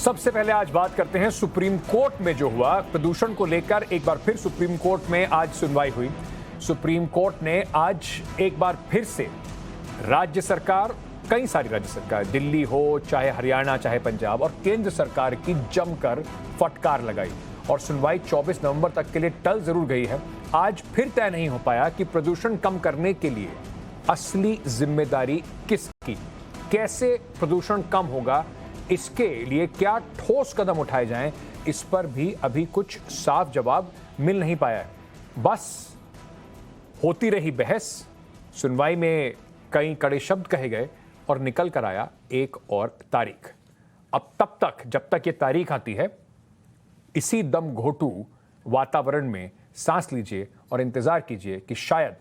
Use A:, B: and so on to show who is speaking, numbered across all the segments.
A: सबसे पहले आज बात करते हैं सुप्रीम कोर्ट में जो हुआ प्रदूषण को लेकर। एक बार फिर सुप्रीम कोर्ट में आज सुनवाई हुई। सुप्रीम कोर्ट ने आज एक बार फिर से राज्य सरकार, कई सारी राज्य सरकार, दिल्ली हो चाहे हरियाणा चाहे पंजाब, और केंद्र सरकार की जमकर फटकार लगाई और सुनवाई 24 नवंबर तक के लिए टल जरूर गई है। आज फिर तय नहीं हो पाया कि प्रदूषण कम करने के लिए असली जिम्मेदारी किसकी, कैसे प्रदूषण कम होगा, इसके लिए क्या ठोस कदम उठाए जाएं, इस पर भी अभी कुछ साफ जवाब मिल नहीं पाया है। बस होती रही बहस, सुनवाई में कई कड़े शब्द कहे गए और निकल कर आया एक और तारीख। अब तब तक, जब तक ये तारीख आती है, इसी दम घोटू वातावरण में सांस लीजिए और इंतजार कीजिए कि शायद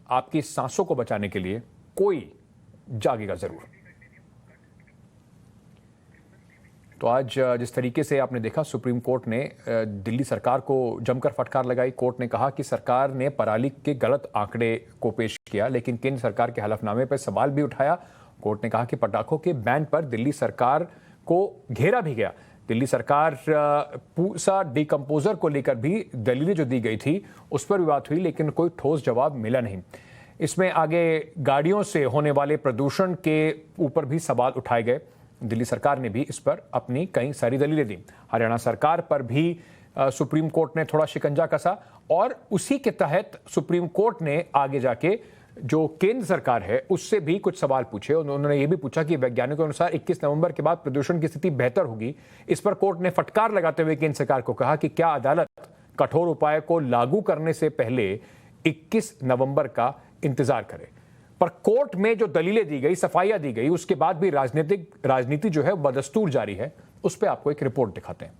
A: आपकी सांसों को बचाने के लिए कोई जागेगा जरूर। तो आज जिस तरीके से आपने देखा, सुप्रीम कोर्ट ने दिल्ली सरकार को जमकर फटकार लगाई। कोर्ट ने कहा कि सरकार ने पराली के गलत आंकड़े को पेश किया, लेकिन केंद्र सरकार के हलफनामे पर सवाल भी उठाया। कोर्ट ने कहा कि पटाखों के बैन पर दिल्ली सरकार को घेरा भी गया। दिल्ली सरकार पूसा डिकम्पोजर को लेकर भी दलीलें जो दी गई थी उस पर भी बात हुई, लेकिन कोई ठोस जवाब मिला नहीं। इसमें आगे गाड़ियों से होने वाले प्रदूषण के ऊपर भी सवाल उठाए गए। दिल्ली सरकार ने भी इस पर अपनी कई सारी दलीलें दी। हरियाणा सरकार पर भी सुप्रीम कोर्ट ने थोड़ा शिकंजा कसा और उसी के तहत सुप्रीम कोर्ट ने आगे जाके जो केंद्र सरकार है उससे भी कुछ सवाल पूछे। उन्होंने ये भी पूछा कि वैज्ञानिकों के अनुसार 21 नवंबर के बाद प्रदूषण की स्थिति बेहतर होगी। इस पर कोर्ट ने फटकार लगाते हुए केंद्र सरकार को कहा कि क्या अदालत कठोर उपाय को लागू करने से पहले 21 नवंबर का इंतजार करे। पर कोर्ट में जो दलीलें दी गई, सफाइयां दी गई, उसके बाद भी राजनीति जो है बदस्तूर जारी है। उस पर आपको एक रिपोर्ट दिखाते हैं।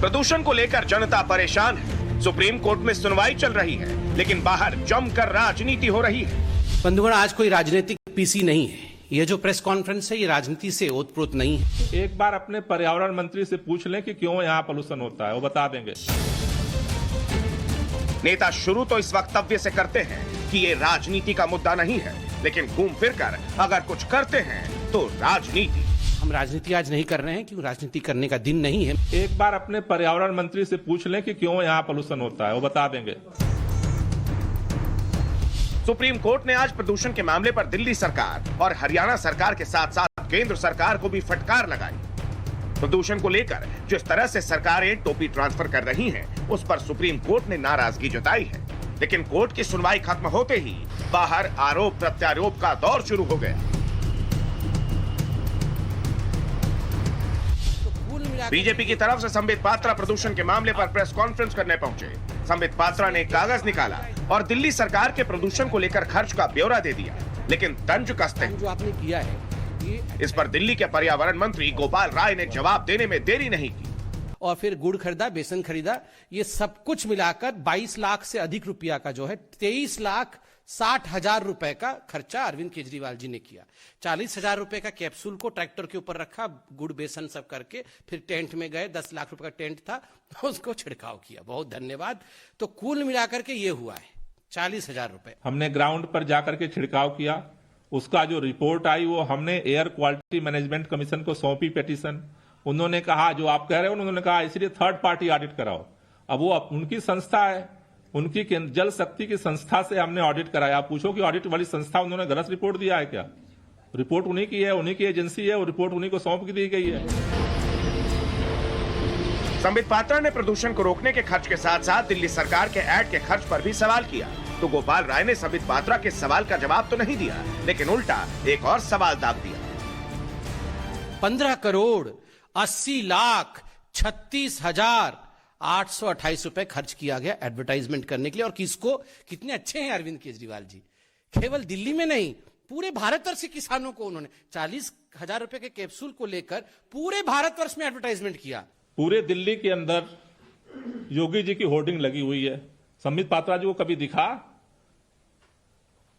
B: प्रदूषण को लेकर जनता परेशान है। सुप्रीम कोर्ट में सुनवाई चल रही है, लेकिन बाहर जमकर राजनीति हो रही है।
C: बंधुगण, आज कोई राजनीतिक पीसी नहीं है। ये जो प्रेस कॉन्फ्रेंस है ये राजनीति से ओतप्रोत नहीं है।
D: एक बार अपने पर्यावरण मंत्री से पूछ लें कि क्यों यहाँ पोल्यूशन होता है, वो बता देंगे।
B: नेता शुरू तो इस वक्तव्य से करते हैं कि ये राजनीति का मुद्दा नहीं है, लेकिन घूम फिर कर अगर कुछ करते हैं तो राजनीति।
C: हम राजनीति आज नहीं कर रहे हैं क्योंकि राजनीति करने का दिन नहीं है।
D: एक बार अपने पर्यावरण मंत्री से पूछ लें कि क्यों यहाँ पोल्यूशन होता है, वो बता देंगे।
B: सुप्रीम कोर्ट ने आज प्रदूषण के मामले पर दिल्ली सरकार और हरियाणा सरकार के साथ साथ केंद्र सरकार को भी फटकार लगाई। प्रदूषण को लेकर जिस तरह से सरकारें टोपी ट्रांसफर कर रही हैं, उस पर सुप्रीम कोर्ट ने नाराजगी जताई है। लेकिन कोर्ट की सुनवाई खत्म होते ही बाहर आरोप प्रत्यारोप का दौर शुरू हो गया। बीजेपी की तरफ से संबित पात्रा प्रदूषण के मामले पर प्रेस कॉन्फ्रेंस करने पहुंचे। संबित पात्रा ने कागज निकाला और दिल्ली सरकार के प्रदूषण को लेकर खर्च का ब्यौरा दे दिया, लेकिन तंज कसते
C: जो आपने किया है
B: इस पर दिल्ली के पर्यावरण मंत्री गोपाल राय ने जवाब देने में देरी नहीं की।
C: और फिर गुड़ खरीदा, बेसन खरीदा, ये सब कुछ मिलाकर 22 लाख से अधिक रुपया का जो है 23,60,000 रुपए का खर्चा अरविंद केजरीवाल जी ने किया। 40,000 रुपए का कैप्सूल को ट्रैक्टर के ऊपर रखा, गुड़ बेसन सब करके, फिर टेंट में गए। 10 लाख रुपए का टेंट था, उसको छिड़काव किया। बहुत धन्यवाद। तो कुल मिलाकर के ये हुआ है 40,000 रुपए।
D: हमने ग्राउंड पर जाकर के छिड़काव किया। उसका जो रिपोर्ट आई वो हमने एयर क्वालिटी मैनेजमेंट कमीशन को सौंपी पेटिशन। उन्होंने कहा, जो आप कह रहे हो, उन्होंने कहा इसलिए थर्ड पार्टी ऑडिट कराओ। अब वो उनकी संस्था है, उनकी जल शक्ति की संस्था से हमने ऑडिट कराया। आप पूछो कि ऑडिट वाली संस्था उन्होंने गलत रिपोर्ट दिया है क्या? रिपोर्ट उन्हीं की है, उन्हीं की एजेंसी है, वो रिपोर्ट उन्हीं को सौंप दी गई है।
B: संबित पात्रा ने प्रदूषण को रोकने के खर्च के साथ साथ दिल्ली सरकार के ऐड के खर्च पर भी सवाल किया। तो गोपाल राय ने संबित पात्रा के सवाल का जवाब तो नहीं दिया, लेकिन उल्टा एक और सवाल दाग दिया।
C: 15 करोड़ 80 लाख 36,828 रुपए खर्च किया गया एडवर्टाइजमेंट करने के लिए। और किसको? कितने अच्छे हैं अरविंद केजरीवाल जी। केवल दिल्ली में नहीं, पूरे भारतवर्ष के किसानों को उन्होंने 40,000 रुपए के कैप्सूल को लेकर पूरे भारतवर्ष में एडवर्टाइजमेंट किया।
D: पूरे दिल्ली के अंदर योगी जी की होर्डिंग लगी हुई है। संबित पात्रा जी को कभी दिखा?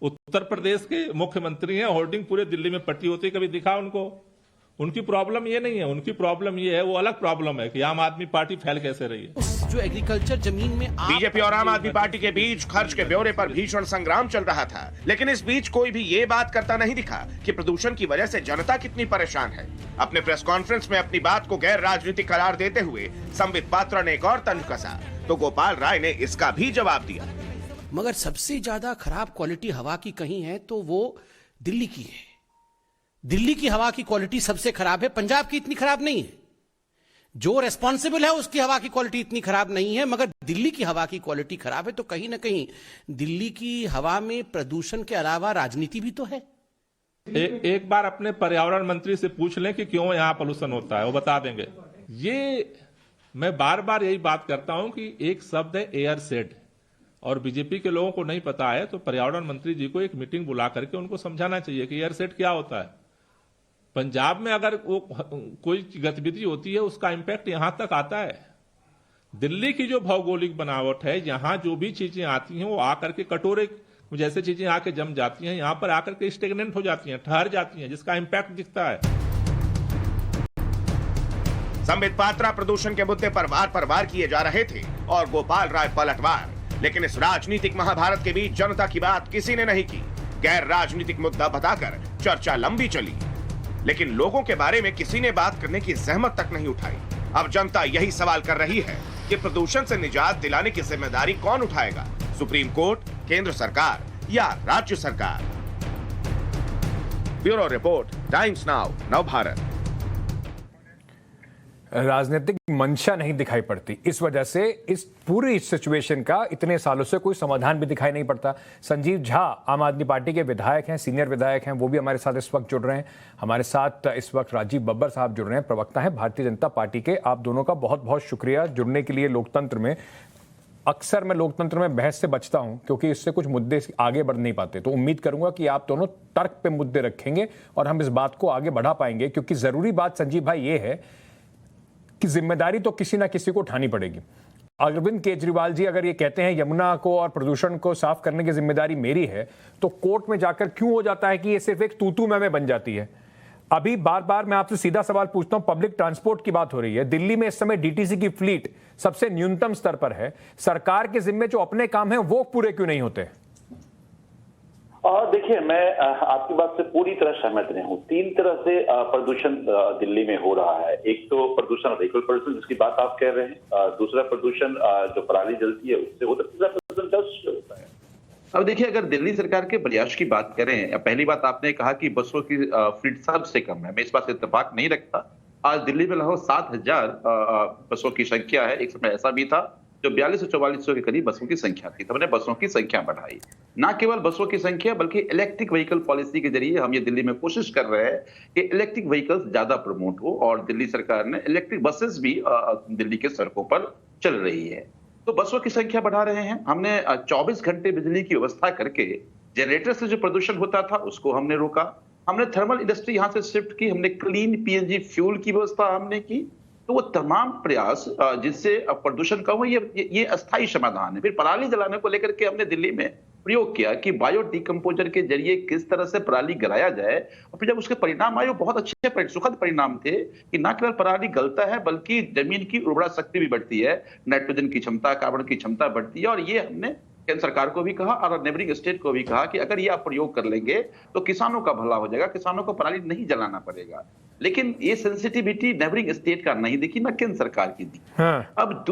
D: उत्तर प्रदेश के मुख्यमंत्री हैं, होर्डिंग पूरे दिल्ली में पट्टी होती, कभी दिखा उनको? उनकी प्रॉब्लम ये नहीं है, उनकी प्रॉब्लम ये है, वो अलग प्रॉब्लम है कि आम आदमी पार्टी फैल कैसे रही है।
C: जो एग्रीकल्चर जमीन में
B: बीजेपी और आम आदमी पार्टी के बीच खर्च के ब्यौरे पर भीषण संग्राम चल रहा था, लेकिन इस बीच कोई भी ये बात करता नहीं दिखा कि प्रदूषण की वजह से जनता कितनी परेशान है। अपने प्रेस कॉन्फ्रेंस में अपनी बात को गैर राजनीतिक करार देते हुए संबित पात्रा ने एक और तंज कसा, तो गोपाल राय ने इसका भी जवाब दिया।
C: मगर सबसे ज्यादा खराब क्वालिटी हवा की कहीं है तो वो दिल्ली की है। दिल्ली की हवा की क्वालिटी सबसे खराब है, पंजाब की इतनी खराब नहीं है। जो रेस्पॉन्सिबल है उसकी हवा की क्वालिटी इतनी खराब नहीं है, मगर दिल्ली की हवा की क्वालिटी खराब है। तो कहीं ना कहीं दिल्ली की हवा में प्रदूषण के अलावा राजनीति भी तो है।
D: एक बार अपने पर्यावरण मंत्री से पूछ लें कि क्यों यहां पोल्यूशन होता है, वो बता देंगे। ये मैं बार बार यही बात करता हूं कि एक शब्द है एयर शेड, और बीजेपी के लोगों को नहीं पता है तो पर्यावरण मंत्री जी को एक मीटिंग बुला करके उनको समझाना चाहिए कि एयर शेड क्या होता है। पंजाब में अगर वो कोई गतिविधि होती है उसका इंपैक्ट यहां तक आता है। दिल्ली की जो भौगोलिक बनावट है, यहां जो भी चीजें आती हैं वो आकर के कटोरे जैसे चीजें आके जम जाती हैं, यहां पर आकर के स्टेगनेंट हो जाती हैं, ठहर जाती हैं, जिसका इंपैक्ट दिखता है।
B: संबित पात्रा प्रदूषण के मुद्दे पर वार किए जा रहे थे और गोपाल राय पलटवार, लेकिन इस राजनीतिक महाभारत के बीच जनता की बात किसी ने नहीं की। गैर राजनीतिक मुद्दा बताकर चर्चा लंबी चली, लेकिन लोगों के बारे में किसी ने बात करने की जहमत तक नहीं उठाई। अब जनता यही सवाल कर रही है कि प्रदूषण से निजात दिलाने की जिम्मेदारी कौन उठाएगा, सुप्रीम कोर्ट, केंद्र सरकार या राज्य सरकार। ब्यूरो रिपोर्ट, टाइम्स नाउ, नव भारत।
A: राजनीतिक मंशा नहीं दिखाई पड़ती, इस वजह से इस पूरी सिचुएशन का इतने सालों से कोई समाधान भी दिखाई नहीं पड़ता। संजीव झा आम आदमी पार्टी के विधायक हैं, सीनियर विधायक हैं, वो भी हमारे साथ इस वक्त जुड़ रहे हैं। हमारे साथ इस वक्त राजीव बब्बर साहब जुड़ रहे हैं, प्रवक्ता हैं भारतीय जनता पार्टी के। आप दोनों का बहुत बहुत शुक्रिया जुड़ने के लिए लोकतंत्र में। अक्सर मैं लोकतंत्र में बहस से बचता हूं क्योंकि इससे कुछ मुद्दे आगे बढ़ नहीं पाते, तो उम्मीद करूंगा कि आप दोनों तर्क पे मुद्दे रखेंगे और हम इस बात को आगे बढ़ा पाएंगे, क्योंकि जरूरी बात संजीव भाई ये है कि जिम्मेदारी तो किसी ना किसी को उठानी पड़ेगी। अरविंद केजरीवाल जी अगर ये कहते हैं यमुना को और प्रदूषण को साफ करने की जिम्मेदारी मेरी है, तो कोर्ट में जाकर क्यों हो जाता है कि ये सिर्फ एक तू-तू मैं बन जाती है। अभी बार बार मैं आपसे सीधा सवाल पूछता हूं, पब्लिक ट्रांसपोर्ट की बात हो रही है, दिल्ली में इस समय डीटीसी की फ्लीट सबसे न्यूनतम स्तर पर है, सरकार के जिम्मे जो अपने काम है वो पूरे क्यों नहीं होते?
E: देखिए, मैं आपकी बात से पूरी तरह सहमत नहीं हूँ। तीन तरह से प्रदूषण दिल्ली में हो रहा है। एक तो प्रदूषण व्हीकल प्रदूषण जिसकी बात आप कह रहे हैं, दूसरा प्रदूषण जो पराली जलती है उससे होता है, तीसरा प्रदूषण डस्ट से होता है। अब देखिए, अगर दिल्ली सरकार के प्रयास की बात करें, पहली बात आपने कहा कि बसों की फ्लीट सबसे कम है, मैं इस बात से इत्तेफाक नहीं रखता। आज दिल्ली में लगभग 7,000 बसों की संख्या है। एक समय ऐसा भी था जो 4200-4400 के करीब बसों की संख्या थी, तो हमने बसों की संख्या बढ़ाई। ना केवल बसों की संख्या बल्कि इलेक्ट्रिक व्हीकल पॉलिसी के जरिए हम ये दिल्ली में कोशिश कर रहे हैं कि इलेक्ट्रिक व्हीकल्स ज्यादा प्रमोट हो, और दिल्ली सरकार ने इलेक्ट्रिक बसेस भी दिल्ली के सड़कों पर चल रही है। तो बसों की संख्या बढ़ा रहे हैं। हमने 24 घंटे बिजली की व्यवस्था करके जनरेटर से जो प्रदूषण होता था उसको हमने रोका। हमने थर्मल इंडस्ट्री यहाँ से शिफ्ट की, हमने क्लीन पीएनजी फ्यूल की व्यवस्था हमने की। तो वो तमाम प्रयास जिससे प्रदूषण कम हो, ये अस्थायी समाधान है। फिर पराली जलाने को लेकर के हमने दिल्ली में प्रयोग किया कि बायो डिकम्पोजर के जरिए किस तरह से पराली गलाया जाए, और फिर जब उसके परिणाम आए वो बहुत अच्छे सुखद परिणाम थे कि न केवल पराली गलता है बल्कि जमीन की उर्वरा शक्ति भी बढ़ती है, नाइट्रोजन की क्षमता, कार्बन की क्षमता बढ़ती है। और ये हमने केंद्र सरकार को भी कहा और नेबरिंग स्टेट को भी कहा कि अगर ये आप प्रयोग कर लेंगे तो किसानों का भला हो जाएगा, किसानों को पराली नहीं जलाना पड़ेगा। लेकिन ये सेंसिटिविटी नेबरिंग स्टेट का नहीं दिखी, ना केंद्र सरकार की दी। हाँ। अब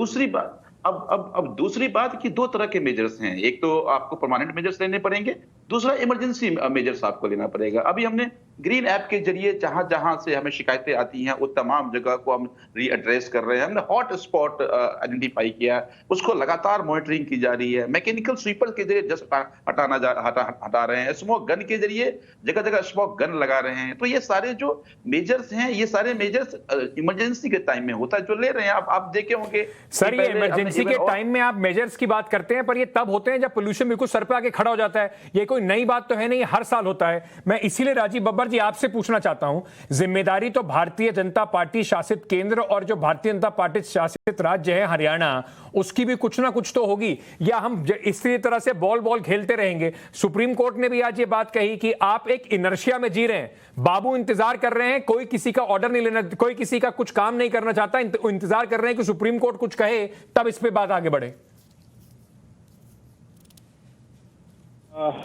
E: दूसरी बात कि दो तरह के मेजर्स हैं। एक तो आपको परमानेंट मेजर्स लेने पड़ेंगे, दूसरा इमरजेंसी मेजर्स आपको लेना पड़ेगा। अभी हमने ग्रीन ऐप के जरिए जहां जहां से हमें शिकायतें आती हैं वो तमाम जगह को हम रीएड्रेस कर रहे हैं। हमने हॉट स्पॉट आइडेंटिफाई किया, उसको लगातार मॉनिटरिंग की जा रही है। मैकेनिकल स्वीपर के जरिए जस्ट हटा रहे हैं, स्मोक गन के जरिए जगह जगह स्मोक गन लगा रहे हैं। तो ये सारे जो मेजर्स हैं, ये सारे मेजर्स इमरजेंसी के टाइम में होता है जो ले रहे हैं। आप देखे होंगे
A: सर, ये इमरजेंसी के टाइम में आप मेजर्स की बात करते हैं, पर ये तब होते हैं जब पोल्यूशन बिल्कुल सर पे आके खड़ा हो जाता है। ये कोई कोई नई बात तो है नहीं, हर साल होता है। मैं इसीलिए राजीव बब्बर जी आपसे पूछना चाहता हूं, जिम्मेदारी तो भारतीय जनता पार्टी शासित केंद्र और जो भारतीय जनता पार्टी शासित राज्य है हरियाणा, उसकी भी कुछ ना कुछ तो होगी, या हम इसी तरह से बॉल खेलते रहेंगे? सुप्रीम कोर्ट ने भी आज ये बात कही कि आप एक इनर्शिया में जी रहे हैं, बाबू इंतजार कर रहे हैं, कोई किसी का ऑर्डर नहीं लेना, कोई किसी का कुछ काम नहीं करना चाहता, इंतजार कर रहे हैं कि सुप्रीम कोर्ट कुछ कहे तब इस पे बात आगे बढ़े।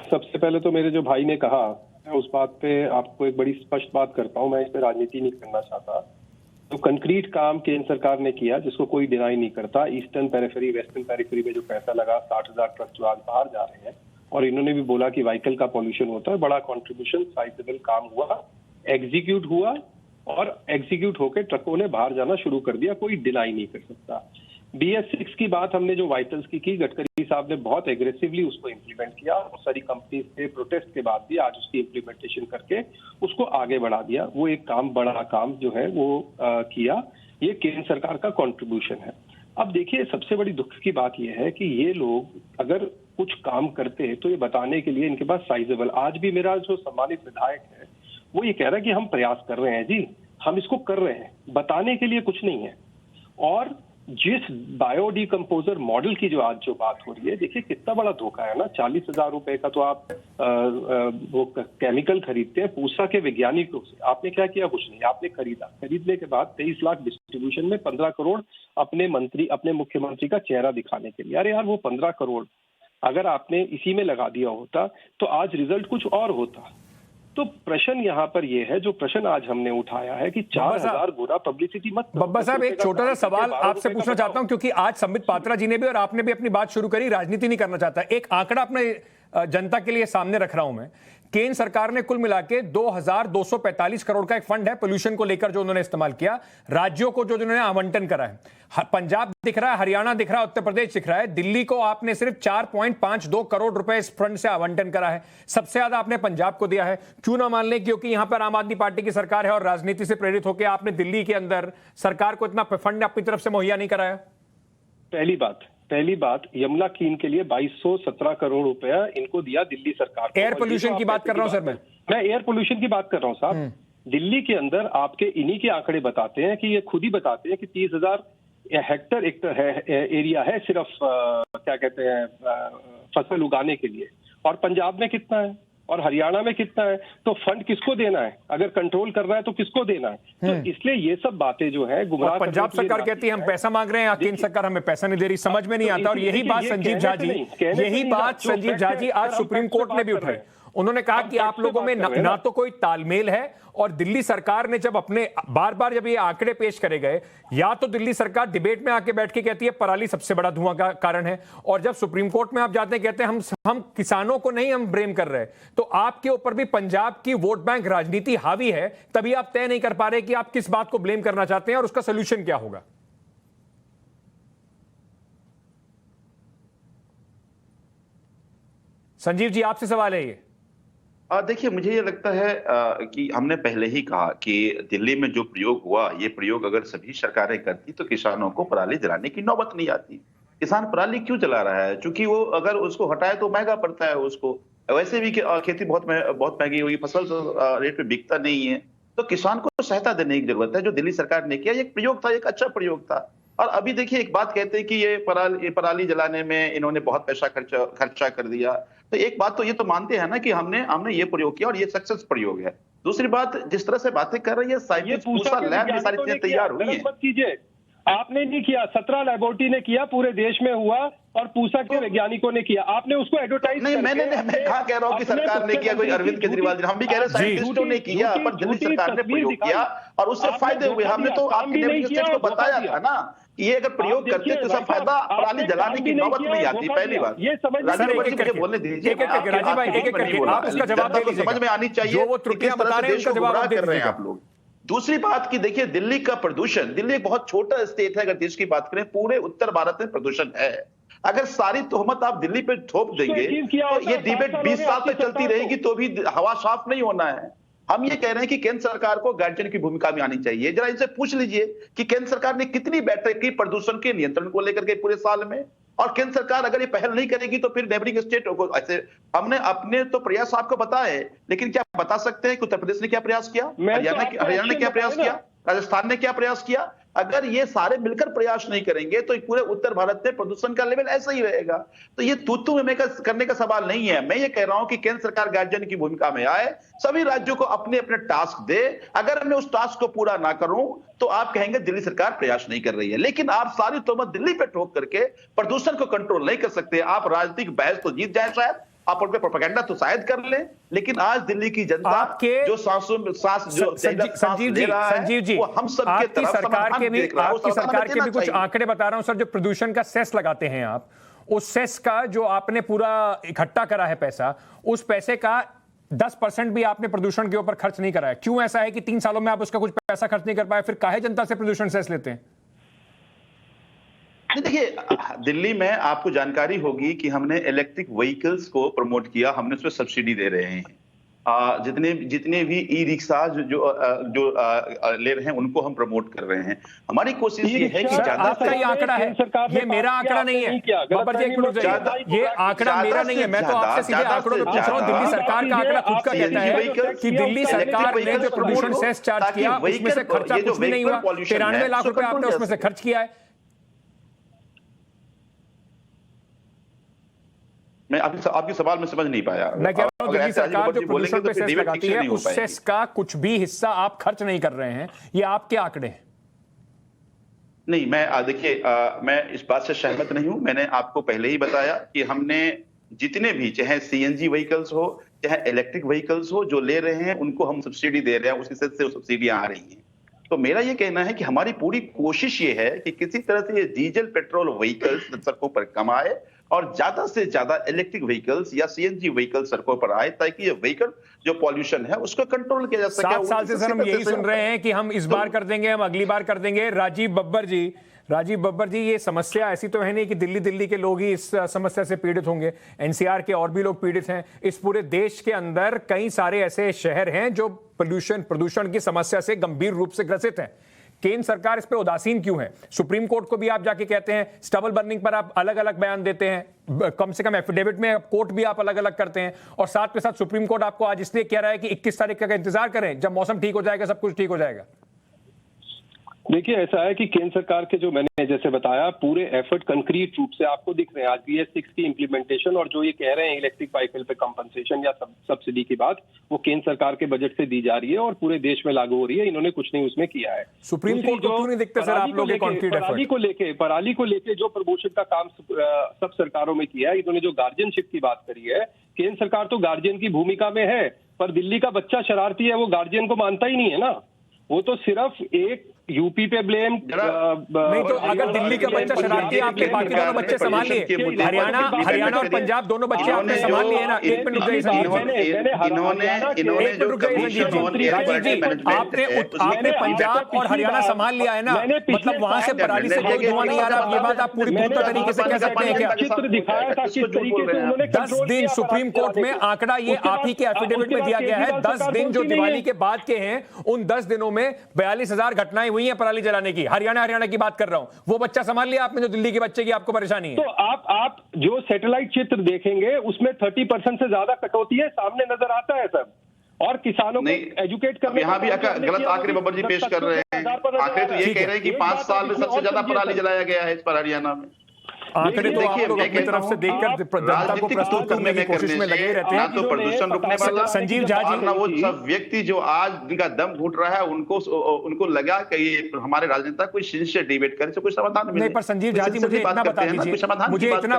F: सबसे पहले तो मेरे जो भाई ने कहा, मैं उस बात पे आपको एक बड़ी स्पष्ट बात करता हूं, मैं इस पे राजनीति नहीं करना चाहता। तो कंक्रीट काम केंद्र सरकार ने किया जिसको कोई डिनाई नहीं करता। ईस्टर्न पेरिफेरी, वेस्टर्न पेरिफेरी में जो पैसा लगा, 60,000 ट्रक जो आज बाहर जा रहे हैं, और इन्होंने भी बोला कि व्हीकल का पॉल्यूशन होता है, बड़ा कंट्रीब्यूशन, साइजेबल काम हुआ, एग्जीक्यूट हुआ, और एग्जीक्यूट होकर ट्रकों ने बाहर जाना शुरू कर दिया, कोई डिनाई नहीं कर सकता। BS6 की बात हमने जो वाइटल्स की गडकरी साहब ने बहुत एग्रेसिवली उसको इम्प्लीमेंट किया, बहुत सारी कंपनी से प्रोटेस्ट के बाद भी आज उसकी इम्प्लीमेंटेशन करके उसको आगे बढ़ा दिया। वो एक काम, बड़ा काम जो है वो किया, ये केंद्र सरकार का कंट्रीब्यूशन है। अब देखिए, सबसे बड़ी दुख की बात यह है कि ये लोग अगर कुछ काम करते तो ये बताने के लिए इनके पास साइजेबल, आज भी मेरा जो सम्मानित विधायक है वो ये कह रहा है कि हम प्रयास कर रहे हैं जी, हम इसको कर रहे हैं, बताने के लिए कुछ नहीं है। और जिस बायोडिकम्पोजर मॉडल की जो आज जो बात हो रही है, देखिए कितना बड़ा धोखा है ना। 40,000 रुपए का तो आप वो केमिकल खरीदते हैं पूसा के वैज्ञानिकों से। आपने क्या किया? कुछ नहीं, आपने खरीदा, खरीदने के बाद 23 लाख डिस्ट्रीब्यूशन में 15 करोड़ अपने मुख्यमंत्री का चेहरा दिखाने के लिए। अरे यार, वो 15 करोड़ अगर आपने इसी में लगा दिया होता तो आज रिजल्ट कुछ और होता। तो प्रश्न यहाँ पर ये है, जो प्रश्न आज हमने उठाया है कि 4,000 गुना पब्लिसिटी मत।
A: बब्बर साहब, एक छोटा सा सवाल आपसे पूछना चाहता हूं, क्योंकि आज संबित पात्रा जी ने भी और आपने भी अपनी बात शुरू करी, राजनीति नहीं करना चाहता। एक आंकड़ा अपने जनता के लिए सामने रख रहा हूं मैं। केंद्र सरकार ने कुल मिला के 2,245 करोड़ का एक फंड है पोल्यूशन को लेकर जो उन्होंने इस्तेमाल किया, राज्यों को जो उन्होंने आवंटन करा है। पंजाब दिख रहा है, हरियाणा दिख रहा है, उत्तर प्रदेश दिख रहा है, दिल्ली को आपने सिर्फ 4.52 करोड़ रुपए इस फंड से आवंटन करा है। सबसे ज्यादा आपने पंजाब को दिया है। क्यों ना मान लें, क्योंकि यहां पर आम आदमी पार्टी की सरकार है और राजनीति से प्रेरित होकर आपने दिल्ली के अंदर सरकार को इतना फंड अपनी तरफ से मुहैया नहीं कराया?
F: पहली बात, यमुना कीन के लिए 2217 करोड़ रुपया इनको दिया दिल्ली सरकार को।
A: एयर पोल्यूशन की बात कर रहा हूं सर, मैं
F: एयर पोल्यूशन की बात कर रहा हूं साहब। दिल्ली के अंदर आपके इन्हीं के आंकड़े बताते हैं कि ये खुद ही बताते हैं कि 30,000 हेक्टर एरिया है सिर्फ क्या कहते हैं फसल उगाने के लिए। और पंजाब में कितना है और हरियाणा में कितना है? तो फंड किसको देना है? अगर कंट्रोल कर रहा है तो किसको देना है? तो इसलिए ये सब बातें जो है गुमराह।
A: पंजाब सरकार कहती है हम पैसा मांग रहे हैं, केंद्र सरकार हमें पैसा नहीं दे रही, समझ में नहीं आता। और यही बात संजीव झा जी आज सुप्रीम कोर्ट ने भी उठाई। उन्होंने कहा कि आप लोगों में ना तो कोई तालमेल है, और दिल्ली सरकार ने जब अपने बार जब ये आंकड़े पेश करे गए, या तो दिल्ली सरकार डिबेट में आके बैठ के कहती है पराली सबसे बड़ा धुआं का कारण है, और जब सुप्रीम कोर्ट में आप जाते हैं कहते हैं हम किसानों को नहीं हम ब्लेम कर रहे। तो आपके ऊपर भी पंजाब की वोट बैंक राजनीति हावी है, तभी आप तय नहीं कर पा रहे कि आप किस बात को ब्लेम करना चाहते हैं और उसका सोल्यूशन क्या होगा। संजीव जी, आपसे सवाल है ये।
G: देखिए, मुझे ये लगता है कि हमने पहले ही कहा कि दिल्ली में जो प्रयोग हुआ, ये प्रयोग अगर सभी सरकारें करती तो किसानों को पराली जलाने की नौबत नहीं आती। किसान पराली क्यों जला रहा है? क्योंकि वो अगर उसको हटाए तो महंगा पड़ता है उसको। वैसे भी खेती बहुत महंगी हुई, फसल तो रेट पे बिकता नहीं है। तो किसान को सहायता देने की जरूरत है। जो दिल्ली सरकार ने किया, ये प्रयोग था, एक अच्छा प्रयोग था। और अभी देखिए, एक बात कहते हैं कि ये पराली जलाने में इन्होंने बहुत पैसा खर्चा कर दिया। तो एक बात तो ये तो मानते हैं ना कि हमने ये प्रयोग किया और ये सक्सेस प्रयोग है। दूसरी बात, जिस तरह से बातें कर रही है, साइंटिस्ट पूसा लैब में सारी चीजें तैयार हुई है।
F: आपने नहीं किया, 17 लैबोरेटरी ने किया, पूरे देश में हुआ, और पूसा के वैज्ञानिकों ने किया। आपने उसको एडवर्टाइज
G: नहीं, मैं कहा कह रहा हूँ कि सरकार ने किया, कोई अरविंद केजरीवाल जी, हम भी कह रहे हैं साइंटिस्टों ने किया, पर दिल्ली सरकार ने प्रयोग किया और उससे फायदे हुए। हमने तो आपकी डेमोक्रेसी को बताया था ना कि ये अगर प्रयोग करते तो उसका फायदा पराली जलाने की नौबत नहीं आती। पहली बात,
F: ये समझ
G: बोलने दीजिए,
A: आप उसका जवाब दे दीजिए,
G: समझ में आनी चाहिए
A: वो त्रुटियां बता रहे हैं उसका जवाब
G: कर रहे हैं आप लोग। दूसरी बात की देखिए, दिल्ली का प्रदूषण, दिल्ली एक बहुत छोटा स्टेट है, अगर देश की बात करें, पूरे उत्तर भारत में प्रदूषण है। अगर सारी तोहमत आप दिल्ली पे थोप देंगे तो ये डिबेट 20 साल तक चलती रहेगी तो भी हवा साफ नहीं होना है। हम ये कह रहे हैं कि केंद्र सरकार को गार्जियन की भूमिका में आनी चाहिए। जरा इनसे पूछ लीजिए कि केंद्र सरकार ने कितनी बैठक की प्रदूषण के नियंत्रण को लेकर के पूरे साल में। और केंद्र सरकार अगर ये पहल नहीं करेगी तो फिर नेबरिंग स्टेट को ऐसे हमने अपने तो प्रयास आपको बताए, लेकिन क्या बता सकते हैं कि उत्तर प्रदेश ने क्या प्रयास किया, हरियाणा ने क्या प्रयास किया, राजस्थान ने क्या प्रयास किया? अगर ये सारे मिलकर प्रयास नहीं करेंगे तो पूरे उत्तर भारत में प्रदूषण का लेवल ऐसा ही रहेगा। तो ये तू में करने का सवाल नहीं है। मैं ये कह रहा हूं कि केंद्र सरकार गार्जियन की भूमिका में आए, सभी राज्यों को अपने अपने टास्क दे। अगर मैं उस टास्क को पूरा ना करूं तो आप कहेंगे दिल्ली सरकार प्रयास नहीं कर रही है, लेकिन आप सारी तोहमत दिल्ली पे ठोक करके प्रदूषण को कंट्रोल नहीं कर सकते। आप राजनीतिक बहस तो जीत जाए शायद, आप उन पे प्रोपेगेंडा तो शायद कर ले, लेकिन आज दिल्ली की जनता जो सांस
A: संजीव जी
G: वो हम सब
A: आपकी सरकार के भी कुछ आंकड़े बता रहा हूं सर। जो प्रदूषण का सेस लगाते हैं आप, उस सेस का जो आपने पूरा इकट्ठा करा है पैसा, उस पैसे का 10% भी आपने प्रदूषण के ऊपर खर्च नहीं करा है। क्यों ऐसा है कि 3 सालों में आप उसका कुछ पैसा खर्च नहीं कर पाए? फिर काहे जनता से प्रदूषण सेस लेते हैं?
G: देखिए, दिल्ली में आपको जानकारी होगी कि हमने इलेक्ट्रिक व्हीकल्स को प्रमोट किया, हमने उसमें सब्सिडी दे रहे हैं। जितने भी ई रिक्शा जो ले रहे हैं उनको हम प्रमोट कर रहे हैं। हमारी कोशिश ये है कि ज्यादा
A: आपका ये आंकड़ा है, ये मेरा आंकड़ा नहीं है। बाबर जी एक मिनट, ये आंकड़ा मेरा नहीं है। मैं तो आपसे सीधे आंकड़ों में पूछ रहा हूँ। दिल्ली सरकार का आंकड़ा खुद का कहता है कि दिल्ली सरकार ने जो प्रदूषण सेस चार्ज किया उसमें से खर्चा कुछ भी नहीं हुआ। 93 लाख रुपए आपने उसमें से खर्च किया है।
G: मैं आपकी सवाल में समझ नहीं पाया।
A: मैं कह रहा हूं दिल्ली सरकार जो प्रदूषण पे सेस लगाती है उस सेस का कुछ भी हिस्सा आप खर्च नहीं कर रहे हैं, ये आपके आंकड़े हैं।
G: नहीं, मैं देखिए, मैं इस बात से सहमत नहीं हूं। मैंने आपको पहले ही बताया कि हमने जितने भी, चाहे सीएनजी व्हीकल्स हो चाहे इलेक्ट्रिक व्हीकल्स हो, जो ले रहे हैं उनको हम सब्सिडी दे रहे हैं, उसकी सेस से सब्सिडियां आ रही हैं। तो मेरा ये कहना है कि हमारी पूरी कोशिश ये है कि किसी तरह से ये डीजल पेट्रोल व्हीकल्स सड़कों पर कम आए और ज्यादा से ज्यादा इलेक्ट्रिक व्हीकल्स या सीएनजी व्हीकल्स सड़कों पर आए, ताकि ये व्हीकल जो पॉल्यूशन है उसको कंट्रोल किया जा सके।
A: 7 साल से सर हम यही सुन रहे हैं कि हम इस बार कर देंगे, हम अगली बार कर देंगे। राजीव बब्बर जी, ये समस्या ऐसी तो है नहीं कि दिल्ली के लोग ही इस समस्या से पीड़ित होंगे। एनसीआर के और भी लोग पीड़ित हैं। इस पूरे देश के अंदर कई सारे ऐसे शहर हैं जो प्रदूषण की समस्या से गंभीर रूप से ग्रसित हैं। केंद्र सरकार इस पे उदासीन क्यों है? सुप्रीम कोर्ट को भी आप जाके कहते हैं, स्टबल बर्निंग पर आप अलग अलग बयान देते हैं, कम से कम एफिडेविट में कोर्ट भी आप अलग अलग करते हैं, और साथ के साथ सुप्रीम कोर्ट आपको आज इसलिए कह रहा है कि 21 तारीख का इंतजार करें, जब मौसम ठीक हो जाएगा सब कुछ ठीक हो जाएगा।
F: देखिए, ऐसा है कि केंद्र सरकार के जो मैंने जैसे बताया पूरे एफर्ट कंक्रीट रूप से आपको दिख रहे हैं। आज BS6 की इंप्लीमेंटेशन और जो ये कह रहे हैं इलेक्ट्रिक व्हीकल पे कंपनसेशन या सब्सिडी की बात, वो केंद्र सरकार के बजट से दी जा रही है और पूरे देश में लागू हो रही है। इन्होंने कुछ नहीं उसमें किया है।
A: सुप्रीम कोर्ट को क्यों नहीं दिखते सर आप लोग
F: पराली को लेके जो प्रमोशन का काम सब सरकारों में किया है, इन्होंने जो गार्जियनशिप की बात करी है, केंद्र सरकार तो गार्जियन की भूमिका में है, पर दिल्ली का बच्चा शरारती है, वो गार्जियन को मानता ही नहीं है ना। वो तो सिर्फ एक यूपी पे ब्लेम
A: नहीं, तो अगर दिल्ली का बच्चा शरारती है, आपके बाकी दोनों बच्चे संभाल लिए। हरियाणा और पंजाब दोनों बच्चे आपने संभाल लिए ना। एक मिनट रुक जाइए संजीव जी, आपने पंजाब और हरियाणा संभाल लिया है ना, मतलब वहां से पराली से कोई धुआं नहीं आ रहा। ये बात आप पूरी पूरी तरीके से कह सकते हैं क्या?
F: चित्र दिखाया था किस तरीके से उन्होंने
A: 10 दिन सुप्रीम कोर्ट में आंकड़ा ये आप ही के एफिडेविट में दिया गया है। 10 दिन जो दिवाली के बाद के हैं, उन 10 दिनों में 42,000 घटनाएं हुई है पराली जलाने की। हरियाणा की बात कर रहा हूं। वो बच्चा संभाल लिया आपने जो दिल्ली के बच्चे की आपको परेशानी है।
F: तो आप जो सैटेलाइट चित्र देखेंगे उसमें 30% से ज्यादा कटौती है, सामने नजर आता है सब। और किसानों को एजुकेट करने,
G: यहाँ भी गलत आंकड़े बब्बर जी पेश कर रहे हैं। आंकड़े तो ये कह रहे हैं कि 5 साल में सबसे ज्यादा पराली जलाया गया है इस पर हरियाणा में।
A: आंकड़े तो आप लोग अपनी तरफ से देखकर जनता को प्रस्तुत करने की कोशिश में लगे रहते हैं।
G: तो प्रदूषण रुकने वाला
A: संजीव झा जी,
G: ना वो सब व्यक्ति जो आज जिनका दम घुट रहा है उनको लगा कि ये हमारे राजनेता कोई सिंसियर डिबेट करे तो कोई समाधान
A: नहीं। पर संजीव झा जी, मुझे इतना